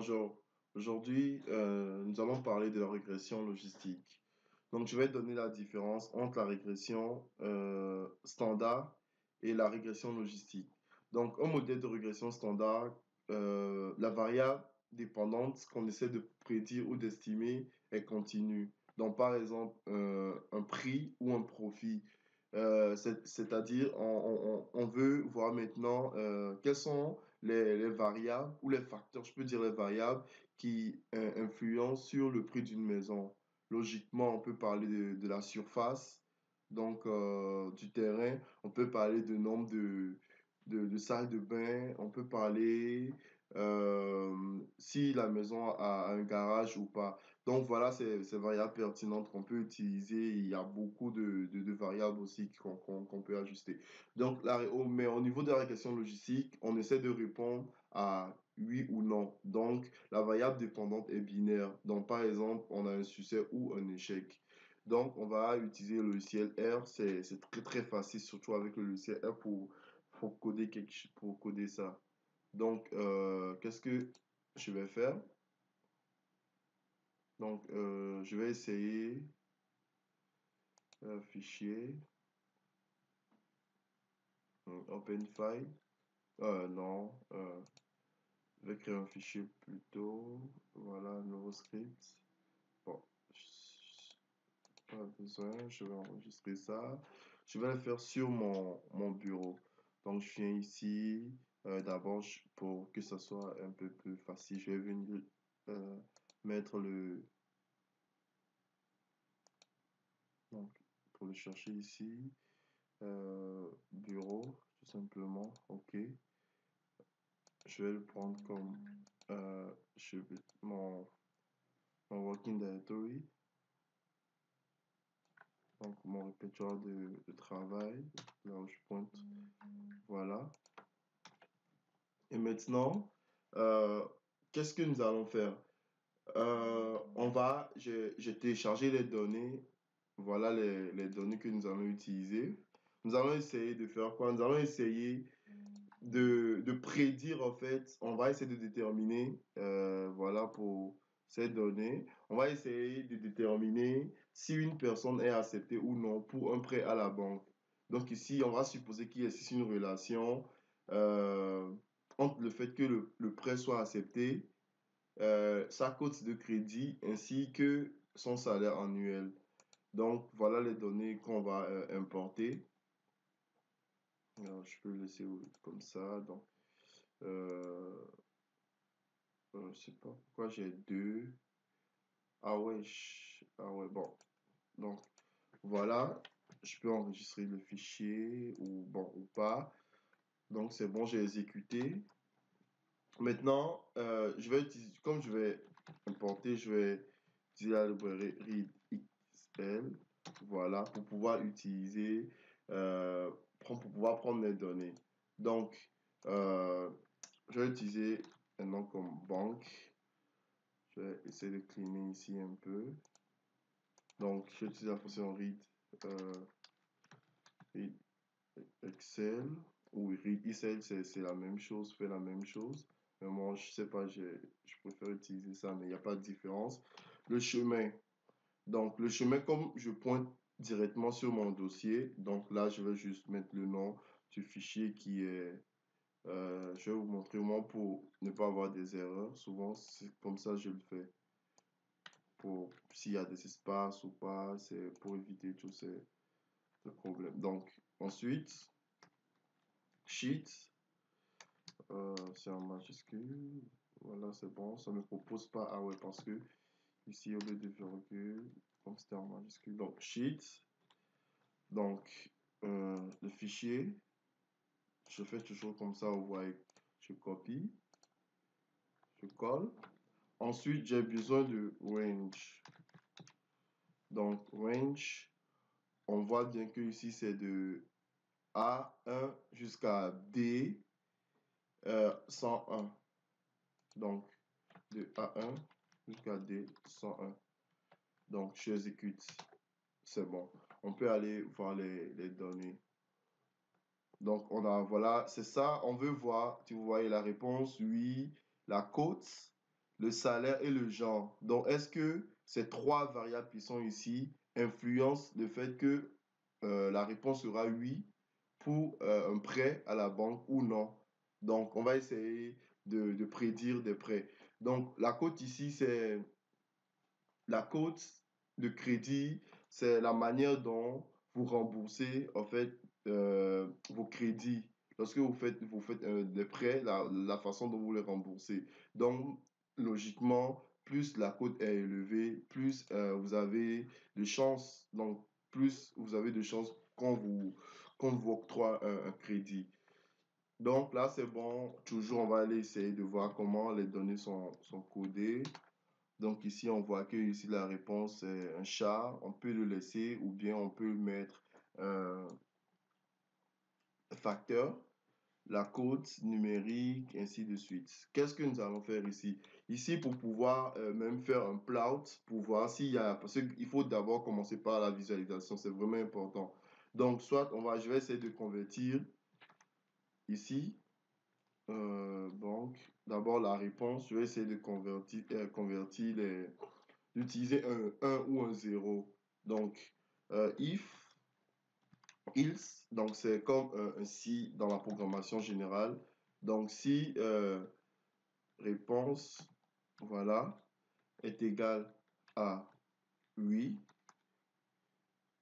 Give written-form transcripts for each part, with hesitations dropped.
Bonjour. Aujourd'hui, nous allons parler de la régression logistique. Donc, je vais donner la différence entre la régression standard et la régression logistique. Donc, un modèle de régression standard, la variable dépendante qu'on essaie de prédire ou d'estimer est continue. Donc, par exemple, un prix ou un profit. C'est-à-dire, on veut voir maintenant quelles sont les variables ou les facteurs, je peux dire les variables, qui influencent sur le prix d'une maison. Logiquement, on peut parler de la surface, donc du terrain, on peut parler de nombre de salles de bain, on peut parler si la maison a un garage ou pas. Donc voilà, ces variables pertinentes qu'on peut utiliser. Il y a beaucoup de variables aussi qu'on peut ajuster. Donc, mais au niveau de la question logistique, on essaie de répondre à oui ou non. Donc, la variable dépendante est binaire. Donc, par exemple, on a un succès ou un échec. Donc, on va utiliser le logiciel R. C'est très, très facile, surtout avec le logiciel R pour coder pour coder ça. Donc, qu'est-ce que je vais faire? Donc, je vais essayer fichier, open file. Non, je vais créer un fichier plutôt. Voilà, nouveau script. Bon, pas besoin, je vais enregistrer ça. Je vais le faire sur mon bureau. Donc, je viens ici. D'abord, pour que ça soit un peu plus facile, je vais venir mettre donc, pour le chercher ici. Bureau, tout simplement. OK. Je vais le prendre comme mon working directory. Donc, mon répertoire de travail, là où je pointe. Voilà. Et maintenant, qu'est-ce que nous allons faire? J'ai téléchargé les données. Voilà les données que nous allons utiliser. Nous allons essayer de faire quoi? Nous allons essayer de prédire, en fait. On va essayer de déterminer, voilà, pour ces données. On va essayer de déterminer si une personne est acceptée ou non pour un prêt à la banque. Donc ici, on va supposer qu'il existe une relation euh, entre le fait que le prêt soit accepté, sa cote de crédit ainsi que son salaire annuel. Donc, voilà les données qu'on va importer. Alors, je peux le laisser comme ça. Donc, euh, je sais pas pourquoi j'ai deux. Ah ouais, ah ouais, bon. Donc, voilà. Je peux enregistrer le fichier ou bon ou pas. Donc, c'est bon, j'ai exécuté. Maintenant, je vais utiliser, comme je vais importer, je vais utiliser la librairie readxl, voilà, pour pouvoir utiliser, pour pouvoir prendre les données. Donc, je vais utiliser un nom comme banque. Je vais essayer de cleaner ici un peu. Donc, je vais utiliser la fonction read Excel ou read Excel, c'est la même chose, fait la même chose. Mais moi, je sais pas, je préfère utiliser ça, mais il n'y a pas de différence. Le chemin. Donc, le chemin, comme je pointe directement sur mon dossier, donc là, je vais juste mettre le nom du fichier qui est. Je vais vous montrer moi pour ne pas avoir des erreurs. Souvent, c'est comme ça que je le fais. Pour s'il y a des espaces ou pas, c'est pour éviter tous ces problèmes. Donc, ensuite, sheet. C'est en majuscule. Voilà, c'est bon. Ça ne me propose pas. Ah ouais, parce que ici, au lieu de virgule, comme c'était en majuscule. Donc, sheet. Donc, le fichier. Je fais toujours comme ça. Vous voyez, je copie. Je colle. Ensuite, j'ai besoin de range. Donc, range. On voit bien que ici, c'est de A1 jusqu'à D 101. Donc, de A1 jusqu'à D 101. Donc, j'exécute. C'est bon. On peut aller voir les données. Donc, on a, voilà, c'est ça. On veut voir, si vous voyez la réponse, oui. La cote, le salaire et le genre. Donc, est-ce que ces trois variables qui sont ici influencent le fait que la réponse sera oui pour un prêt à la banque ou non? Donc, on va essayer de prédire des prêts. Donc, la cote ici, c'est la cote de crédit, c'est la manière dont vous remboursez en fait vos crédits. Lorsque vous faites des prêts, la façon dont vous les remboursez. Donc, logiquement, plus la cote est élevée, plus vous avez de chances, donc plus vous avez de chances qu'on vous octroie un crédit. Donc là, c'est bon. Toujours, on va aller essayer de voir comment les données sont codées. Donc ici, on voit que ici la réponse est un chat. On peut le laisser ou bien on peut mettre un facteur, la code numérique, ainsi de suite. Qu'est-ce que nous allons faire ici? Ici, pour pouvoir même faire un plot, pour voir s'il y a... Parce qu'il faut d'abord commencer par la visualisation, c'est vraiment important. Donc, soit je vais essayer de convertir ici. Donc, d'abord la réponse, je vais essayer de convertir d'utiliser un 1 ou un 0. Donc, if, else, donc c'est comme un si dans la programmation générale. Donc, si réponse, voilà, est égal à oui,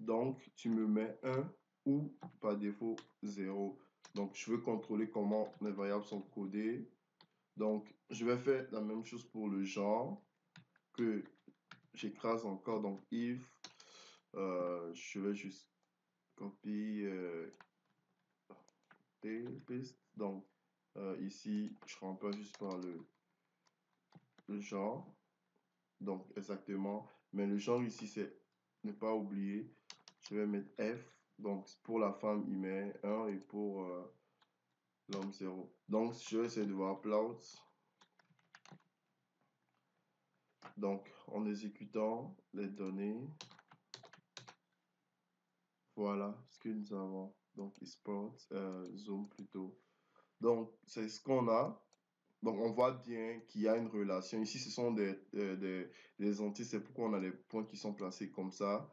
donc tu me mets 1 ou par défaut 0. Donc, je veux contrôler comment mes variables sont codées. Donc, je vais faire la même chose pour le genre que j'écrase encore. Donc, if, je vais juste copier paste. Donc, ici, je remplace juste par le genre. Donc, exactement. Mais le genre ici, c'est ne pas oublier. Je vais mettre F. Donc, pour la femme, il met 1 et pour l'homme, 0. Donc, je vais essayer de voir plot. Donc, en exécutant les données, voilà ce que nous avons. Donc, export, zoom plutôt. Donc, c'est ce qu'on a. Donc, on voit bien qu'il y a une relation. Ici, ce sont des entiers. C'est pourquoi on a les points qui sont placés comme ça.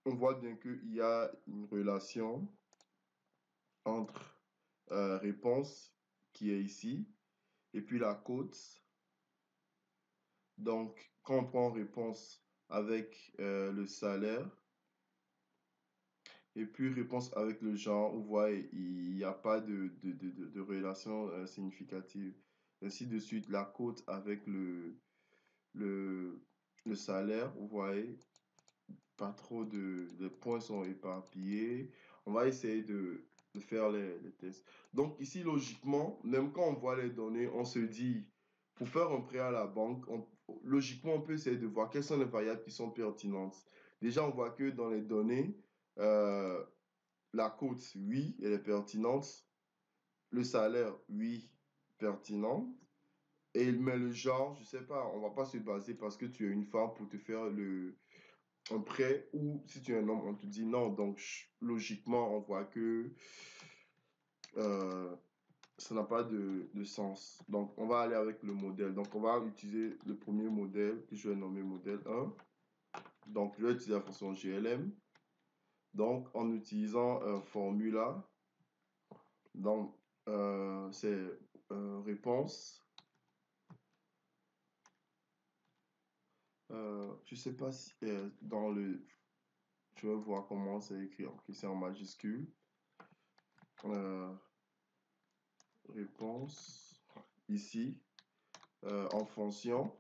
On voit bien qu'il y a une relation entre réponse qui est ici et puis la cote. Donc, quand on prend réponse avec le salaire, et puis réponse avec le genre, vous voyez, il n'y a pas de relation significative. Ainsi de suite, la cote avec le salaire, vous voyez, pas trop les points sont éparpillés. On va essayer de faire les tests. Donc ici, logiquement, même quand on voit les données, on se dit, pour faire un prêt à la banque, logiquement, on peut essayer de voir quelles sont les variables qui sont pertinentes. Déjà, on voit que dans les données, euh, la cote, oui, elle est pertinente. Le salaire, oui, pertinent. Mais le genre, je sais pas, on va pas se baser parce que tu es une femme pour te faire un prêt ou si tu es un homme, on te dit non. Donc, logiquement, on voit que euh, ça n'a pas de sens. Donc, on va aller avec le modèle. Donc, on va utiliser le premier modèle que je vais nommer modèle 1. Donc, je vais utiliser la fonction GLM. Donc, en utilisant formula, donc, c'est réponse. Je sais pas si dans le... Je vais voir comment c'est écrit. Ok, c'est en majuscule. Réponse ici en fonction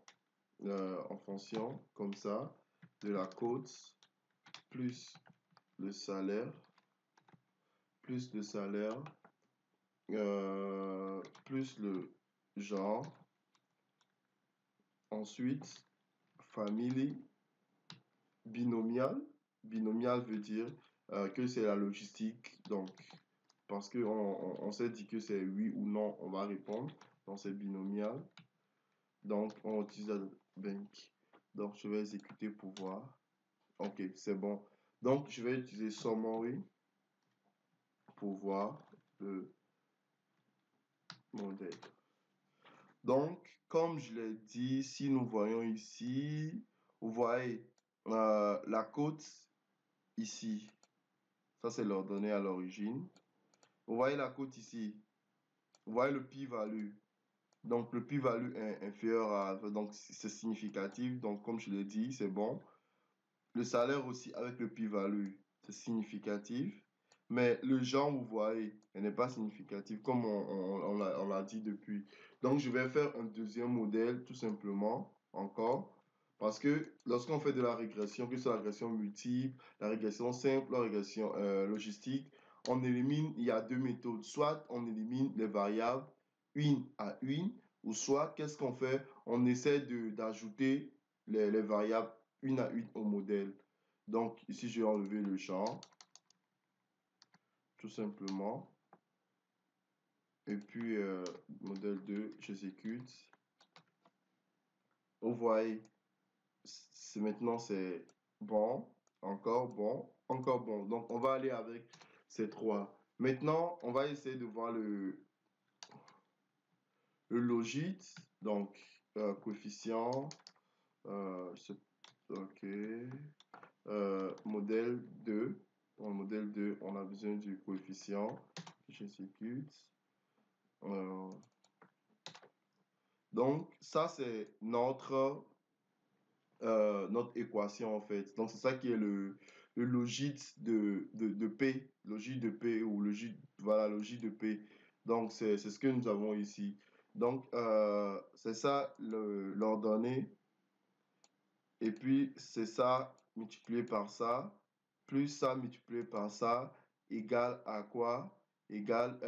comme ça de la cote plus le salaire plus le salaire plus le genre, ensuite famille binomial. Binomial veut dire que c'est la logistique, donc parce que on s'est dit que c'est oui ou non, on va répondre, donc c'est binomial. Donc, on utilise la bank. Donc, je vais exécuter pour voir. Ok, c'est bon. Donc, je vais utiliser summary pour voir le modèle. Donc, comme je l'ai dit, si nous voyons ici, vous voyez la cote ici. Ça, c'est leur donnée à l'origine. Vous voyez la cote ici. Vous voyez le p-value. Donc, le p-value est inférieur à... Donc, c'est significatif. Donc, comme je l'ai dit, c'est bon. Le salaire aussi avec le p-value, c'est significatif. Mais le genre, vous voyez, elle n'est pas significative, comme on l'a dit depuis. Donc, je vais faire un deuxième modèle, tout simplement, encore. Parce que lorsqu'on fait de la régression, que ce soit la régression multiple, la régression simple, la régression logistique, on élimine, il y a deux méthodes. Soit on élimine les variables une à une, ou soit, qu'est-ce qu'on fait? On essaie d'ajouter les variables une à une au modèle. Donc, ici, je vais enlever le champ, tout simplement. Et puis, modèle 2, j'exécute. Vous voyez, maintenant, c'est bon, encore bon, encore bon. Donc, on va aller avec ces trois. Maintenant, on va essayer de voir le logit. Donc, coefficient, ok, modèle 2. Dans le modèle 2, on a besoin du coefficient. J'exécute. Donc, ça, c'est notre équation, en fait. Donc, c'est ça qui est le logit de P. Logit de P ou logit, voilà, logit de P. Donc, c'est ce que nous avons ici. Donc, c'est ça l'ordonnée. Et puis, c'est ça multiplié par ça, plus ça multiplié par ça, égale à quoi? Égale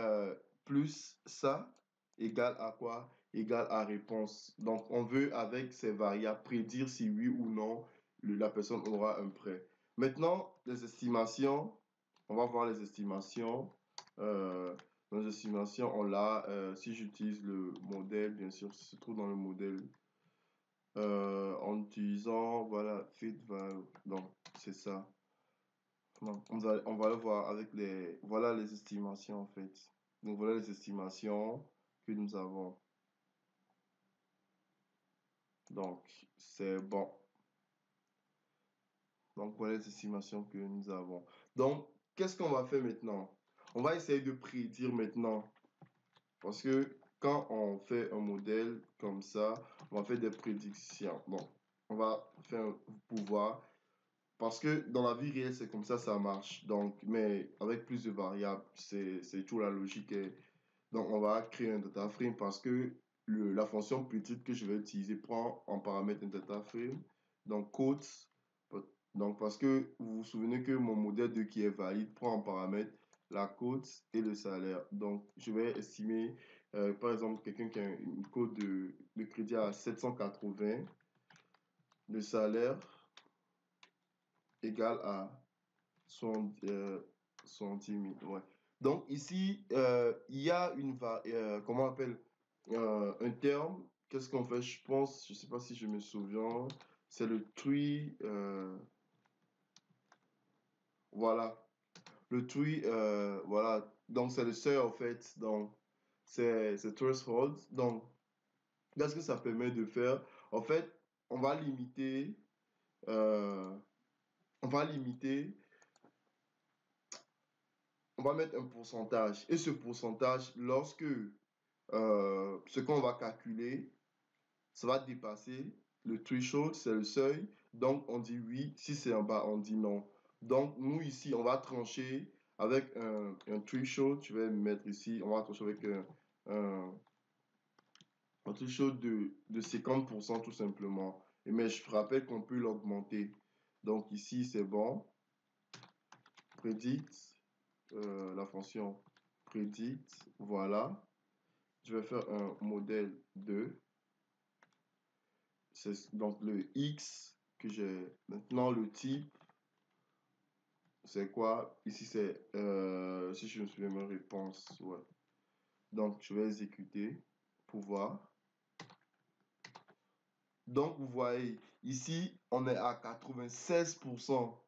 plus ça, égale à quoi? Égale à réponse. Donc, on veut, avec ces variables, prédire si oui ou non la personne aura un prêt. Maintenant, les estimations, on va voir les estimations. Dans les estimations, on l'a, si j'utilise le modèle, bien sûr, ça se trouve dans le modèle en utilisant, voilà, fit value. Donc, c'est ça. Donc, on va le voir avec voilà les estimations, en fait. Donc, voilà les estimations que nous avons. Donc, c'est bon. Donc, voilà les estimations que nous avons. Donc, qu'est-ce qu'on va faire maintenant? On va essayer de prédire maintenant. Parce que quand on fait un modèle comme ça, on va faire des prédictions. Bon, on va faire pouvoir. Parce que dans la vie réelle, c'est comme ça marche. Donc, mais avec plus de variables, c'est tout la logique. Donc, on va créer un data frame parce que la fonction petite que je vais utiliser prend en paramètre un data frame. Donc, quotes. Donc, parce que vous vous souvenez que mon modèle 2 qui est valide prend en paramètre la cote et le salaire. Donc, je vais estimer, par exemple, quelqu'un qui a une cote de crédit à 780, le salaire égal à 70 000. Ouais. Donc ici, il y a comment on appelle, un terme. Qu'est-ce qu'on fait? Je pense, je ne sais pas si je me souviens. C'est le tree. Voilà. Le tree, voilà. Donc c'est le seuil en fait. Donc c'est threshold. Donc qu'est-ce que ça permet de faire? En fait, on va limiter. euh, on va limiter on va mettre un pourcentage. Et ce pourcentage, lorsque ce qu'on va calculer, ça va dépasser le threshold, c'est le seuil. Donc, on dit oui. Si c'est en bas, on dit non. Donc, nous, ici, on va trancher avec un threshold. Je vais mettre ici, on va trancher avec un threshold de 50% tout simplement. Mais je rappelle qu'on peut l'augmenter. Donc, ici, c'est bon. Predict. La fonction predict, voilà. Je vais faire un modèle 2. C'est donc le X que j'ai. Maintenant, le type, c'est quoi? Ici, c'est, si je me souviens, ma réponse, ouais. Donc, je vais exécuter pour voir. Donc, vous voyez, ici, on est à 96%.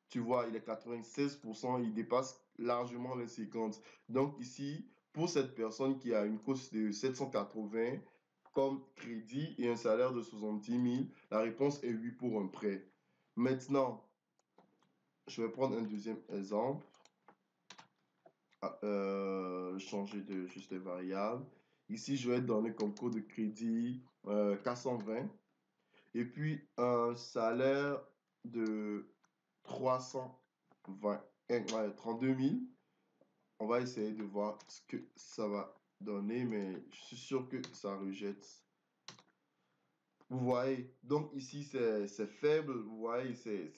Tu vois, il est 96%, il dépasse largement les 50. Donc ici, pour cette personne qui a une cote de 780, comme crédit et un salaire de 70 000, la réponse est oui pour un prêt. Maintenant, je vais prendre un deuxième exemple. Changer de juste les variables. Ici, je vais donner comme coût de crédit 420 et puis un salaire de 320, 32 000. On va essayer de voir ce que ça va donner, mais je suis sûr que ça rejette. Vous voyez, donc ici c'est faible, vous voyez, c'est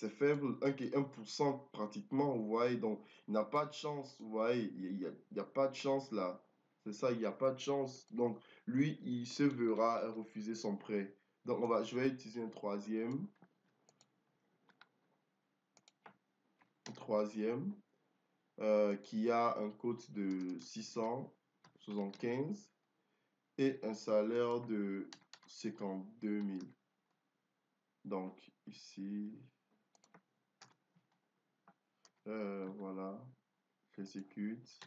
faible, 1% pratiquement, vous voyez, donc il n'a pas de chance, vous voyez, il y a pas de chance là, c'est ça, il n'y a pas de chance. Donc lui, il se verra refuser son prêt. Donc je vais utiliser un troisième qui a un code de 675 et un salaire de 52 000. Donc ici, voilà, j'exécute.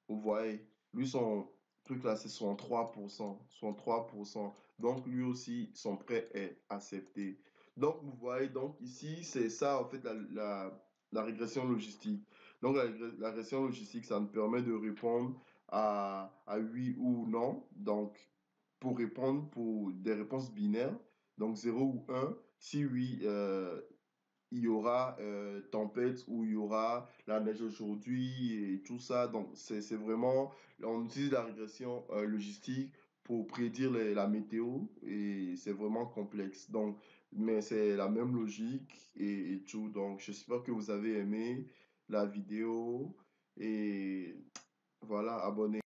Vous voyez, lui, son truc là, c'est 63%. 63%. Donc lui aussi, son prêt est accepté. Donc vous voyez, donc ici, c'est ça en fait la régression logistique. Donc la régression logistique, ça nous permet de répondre à oui ou non. Donc pour répondre pour des réponses binaires, donc 0 ou 1, si oui, il y aura tempête ou il y aura la neige aujourd'hui et tout ça. Donc, c'est vraiment, on utilise la régression logistique pour prédire la météo et c'est vraiment complexe. Donc, mais c'est la même logique et tout. Donc, j'espère que vous avez aimé la vidéo et voilà, abonnez.